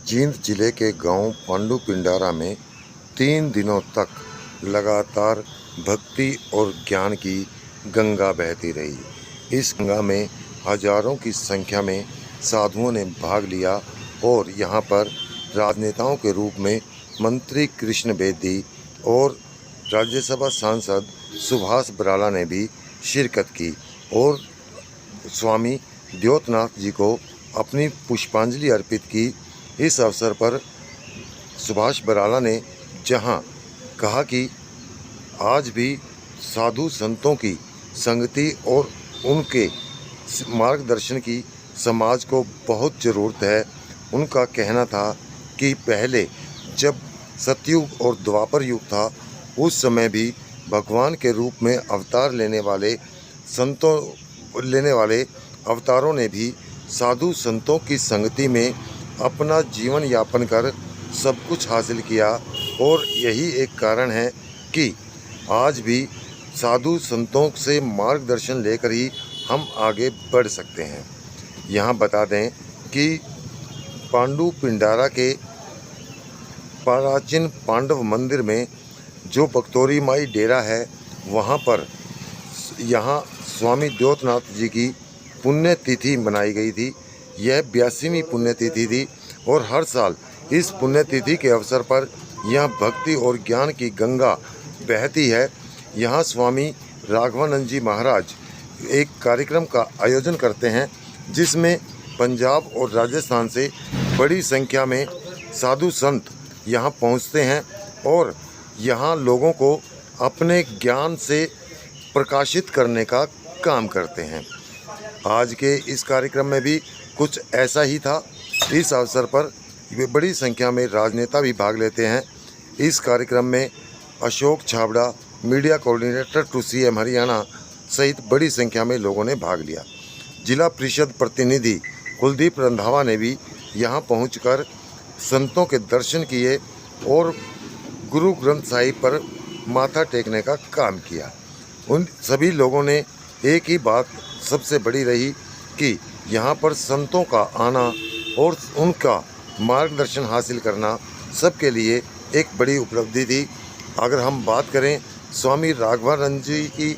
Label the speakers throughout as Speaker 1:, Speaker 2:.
Speaker 1: जींद जिले के गांव पांडु पिंडारा में 3 दिनों तक लगातार भक्ति और ज्ञान की गंगा बहती रही। इस गंगा में हजारों की संख्या में साधुओं ने भाग लिया और यहाँ पर राजनेताओं के रूप में मंत्री कृष्ण बेदी और राज्यसभा सांसद सुभाष बराला ने भी शिरकत की और स्वामी द्योतनाथ जी को अपनी पुष्पांजलि अर्पित की। इस अवसर पर सुभाष बराला ने जहां कहा कि आज भी साधु संतों की संगति और उनके मार्गदर्शन की समाज को बहुत ज़रूरत है। उनका कहना था कि पहले जब सतयुग और द्वापर युग था उस समय भी भगवान के रूप में अवतार लेने वाले अवतारों ने भी साधु संतों की संगति में अपना जीवन यापन कर सब कुछ हासिल किया और यही एक कारण है कि आज भी साधु संतों से मार्गदर्शन लेकर ही हम आगे बढ़ सकते हैं। यहाँ बता दें कि पांडु पिंडारा के प्राचीन पांडव मंदिर में जो बख्तौरी माई डेरा है वहाँ पर यहाँ स्वामी द्योतनाथ जी की पुण्यतिथि मनाई गई थी। यह 82वीं पुण्यतिथि थी और हर साल इस पुण्यतिथि के अवसर पर यहाँ भक्ति और ज्ञान की गंगा बहती है। यहाँ स्वामी राघवानंद जी महाराज एक कार्यक्रम का आयोजन करते हैं जिसमें पंजाब और राजस्थान से बड़ी संख्या में साधु संत यहाँ पहुँचते हैं और यहाँ लोगों को अपने ज्ञान से प्रकाशित करने का काम करते हैं। आज के इस कार्यक्रम में भी कुछ ऐसा ही था। इस अवसर पर बड़ी संख्या में राजनेता भी भाग लेते हैं। इस कार्यक्रम में Ashok Chhabra, media coordinator to CM Haryana सहित बड़ी संख्या में लोगों ने भाग लिया। जिला परिषद प्रतिनिधि कुलदीप रंधावा ने भी यहां पहुंचकर संतों के दर्शन किए और गुरु ग्रंथ साहिब पर माथा टेकने का काम किया। उन सभी लोगों ने एक ही बात सबसे बड़ी रही कि यहाँ पर संतों का आना और उनका मार्गदर्शन हासिल करना सबके लिए एक बड़ी उपलब्धि थी। अगर हम बात करें स्वामी राघवानंद जी की,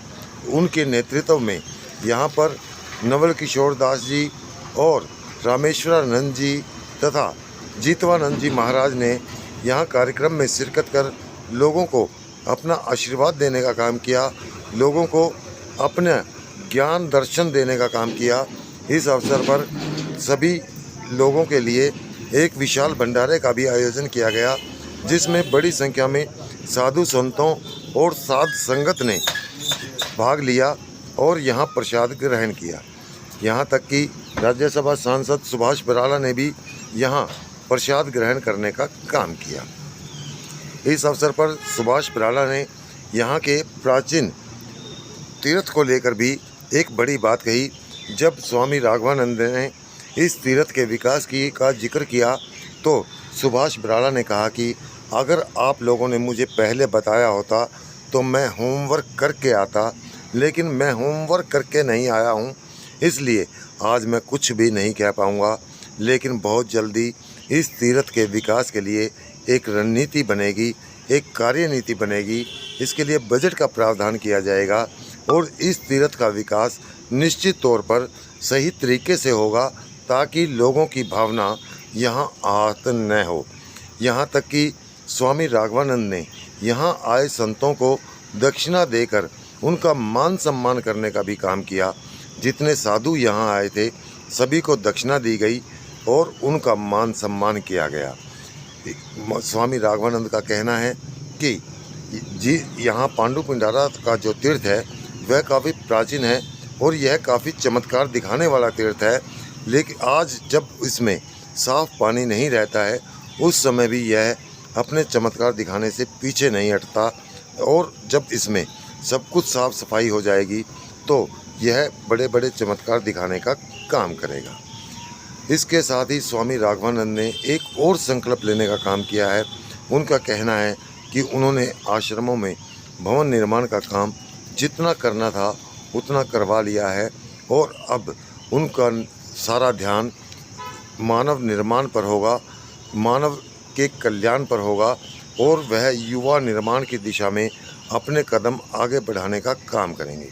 Speaker 1: उनके नेतृत्व में यहाँ पर नवल किशोर दास जी और रामेश्वरानंद जी तथा जीतवानंद जी महाराज ने यहाँ कार्यक्रम में शिरकत कर लोगों को अपना आशीर्वाद देने का काम किया, लोगों को अपने ज्ञान दर्शन देने का काम किया। इस अवसर पर सभी लोगों के लिए एक विशाल भंडारे का भी आयोजन किया गया जिसमें बड़ी संख्या में साधु संतों और साध संगत ने भाग लिया और यहाँ प्रसाद ग्रहण किया। यहाँ तक कि राज्यसभा सांसद सुभाष बराला ने भी यहाँ प्रसाद ग्रहण करने का काम किया। इस अवसर पर सुभाष बराला ने यहाँ के प्राचीन तीर्थ को लेकर भी एक बड़ी बात कही। जब स्वामी राघवानंद ने इस तीर्थ के विकास का जिक्र किया तो सुभाष बराला ने कहा कि अगर आप लोगों ने मुझे पहले बताया होता तो मैं होमवर्क करके आता, लेकिन मैं होमवर्क करके नहीं आया हूँ, इसलिए आज मैं कुछ भी नहीं कह पाऊँगा। लेकिन बहुत जल्दी इस तीर्थ के विकास के लिए एक रणनीति बनेगी, एक कार्यनीति बनेगी। इसके लिए बजट का प्रावधान किया जाएगा और इस तीर्थ का विकास निश्चित तौर पर सही तरीके से होगा ताकि लोगों की भावना यहाँ आहत न हो। यहाँ तक कि स्वामी राघवानंद ने यहाँ आए संतों को दक्षिणा देकर उनका मान सम्मान करने का भी काम किया। जितने साधु यहाँ आए थे सभी को दक्षिणा दी गई और उनका मान सम्मान किया गया। स्वामी राघवानंद का कहना है कि यहाँ पांडु पिंडारा का जो तीर्थ है वह काफ़ी प्राचीन है और यह काफ़ी चमत्कार दिखाने वाला तीर्थ है। लेकिन आज जब इसमें साफ पानी नहीं रहता है उस समय भी यह अपने चमत्कार दिखाने से पीछे नहीं हटता और जब इसमें सब कुछ साफ सफाई हो जाएगी तो यह बड़े बड़े चमत्कार दिखाने का काम करेगा। इसके साथ ही स्वामी राघवानंद ने एक और संकल्प लेने का काम किया है। उनका कहना है कि उन्होंने आश्रमों में भवन निर्माण का काम जितना करना था उतना करवा लिया है और अब उनका सारा ध्यान मानव निर्माण पर होगा मानव के कल्याण पर होगा और वह युवा निर्माण की दिशा में अपने कदम आगे बढ़ाने का काम करेंगे।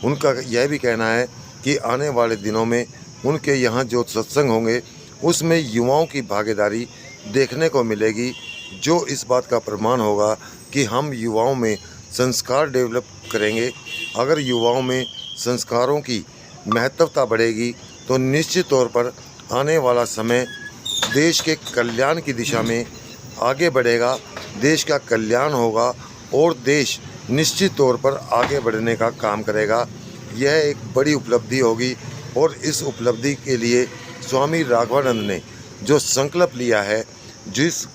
Speaker 1: उनका यह भी कहना है कि आने वाले दिनों में उनके यहाँ जो सत्संग होंगे उसमें युवाओं की भागीदारी देखने को मिलेगी, जो इस बात का प्रमाण होगा कि हम युवाओं में संस्कार डेवलप करेंगे। अगर युवाओं में संस्कारों की महत्वता बढ़ेगी तो निश्चित तौर पर आने वाला समय देश के कल्याण की दिशा में आगे बढ़ेगा, देश का कल्याण होगा और देश निश्चित तौर पर आगे बढ़ने का काम करेगा। यह एक बड़ी उपलब्धि होगी और इस उपलब्धि के लिए स्वामी राघवानंद ने जो संकल्प लिया है, जिस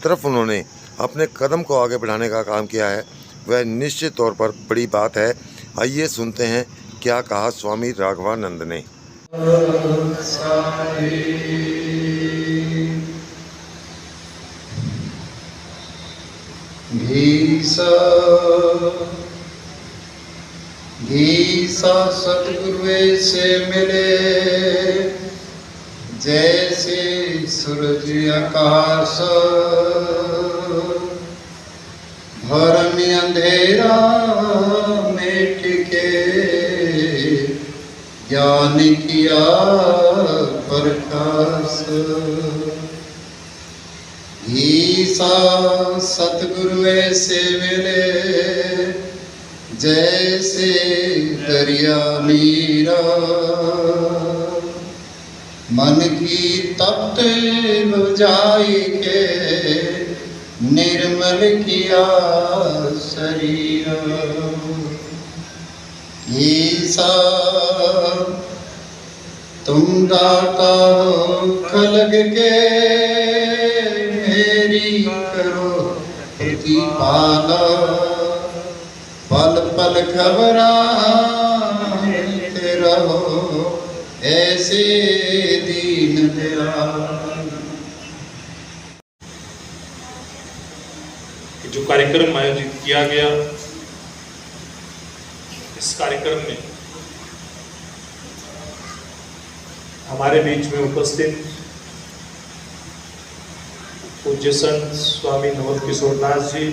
Speaker 1: तरफ उन्होंने अपने कदम को आगे बढ़ाने का काम किया है, वह निश्चित तौर पर बड़ी बात है। आइए सुनते हैं क्या कहा स्वामी राघवानंद ने।
Speaker 2: घीसा सतगुरु से मिले, जैसे सूरज आकाश, भरम अंधेरा मिट के ज्ञान किया प्रकाश। घीसा सतगुरु से मिले, जैसे दरिया नीरा, मन की तप्त बुझाई के निर्मल किया शरीर। ईसा तुम दाता खलग के, मेरी करो प्रतिपाला। पल पल खबराते रहो, ऐसे दीन दयाल।
Speaker 3: जो कार्यक्रम आयोजित किया गया, इस कार्यक्रम में हमारे बीच में उपस्थित पूज्य संत स्वामी नवल किशोर दास जी,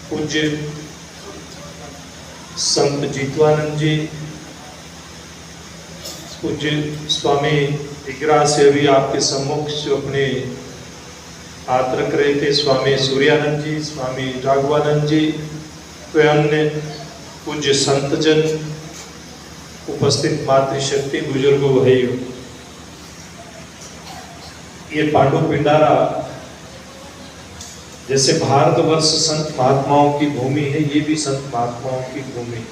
Speaker 3: पूज्य संत जीतवानंद जी, पूज्य स्वामी विग्रह से भी आपके सम्मुख जो अपने हाथ रख रहे थे, स्वामी सूर्यानंद जी, स्वामी राघवानंद जी, वे अन्य पूज्य संत जन, उपस्थित मातृशक्ति, बुजुर्गों, भाइयों, ये पांडु पिंडारा जैसे भारतवर्ष संत महात्माओं की भूमि है, ये भी संत महात्माओं की भूमि है।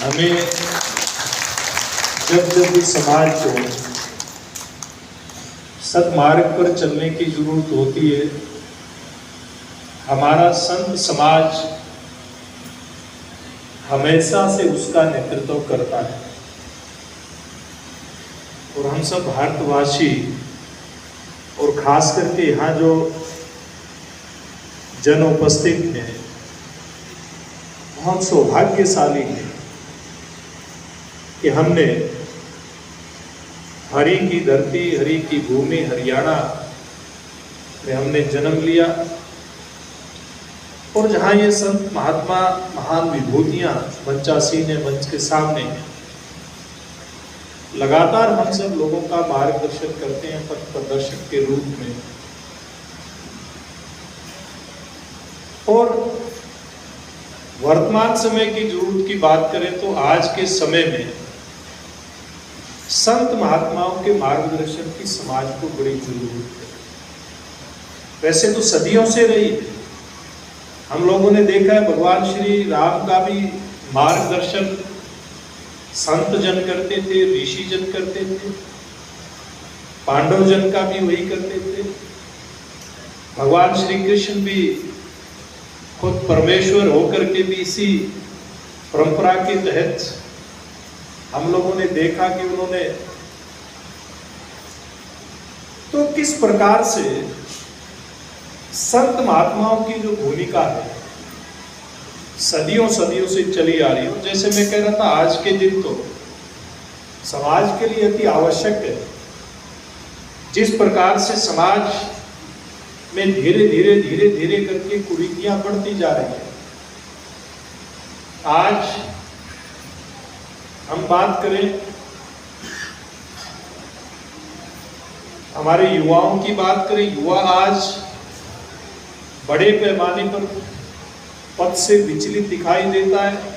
Speaker 3: हमें जब भी समाज को सत्मार्ग पर चलने की जरूरत होती है, हमारा संत समाज हमेशा से उसका नेतृत्व करता है। और हम सब भारतवासी और खास करके यहाँ जो जन उपस्थित हैं, हम सौभाग्यशाली हैं कि हमने हरि की धरती, हरि की भूमि हरियाणा में हमने जन्म लिया और जहाँ ये संत महात्मा महान विभूतियाँ मंचासीन है, मंच के सामने लगातार हम सब लोगों का मार्गदर्शन करते हैं पथ प्रदर्शक के रूप में। और वर्तमान समय की जरूरत की बात करें तो आज के समय में संत महात्माओं के मार्गदर्शन की समाज को बड़ी जरूरत है। वैसे तो सदियों से रही है, हम लोगों ने देखा है भगवान श्री राम का भी मार्गदर्शन संत जन करते थे, ऋषि जन करते थे, पांडव जन का भी वही करते थे। भगवान श्री कृष्ण भी खुद परमेश्वर होकर के भी इसी परंपरा के तहत हम लोगों ने देखा कि उन्होंने तो किस प्रकार से संत महात्माओं की जो भूमिका है सदियों सदियों से चली आ रही है। जैसे मैं कह रहा था, आज के दिन तो समाज के लिए अति आवश्यक है। जिस प्रकार से समाज में धीरे धीरे करके कुरीतियां बढ़ती जा रही है, आज हम बात करें हमारे युवाओं की बात करें, युवा आज बड़े पैमाने पर पथ से विचलित दिखाई देता है।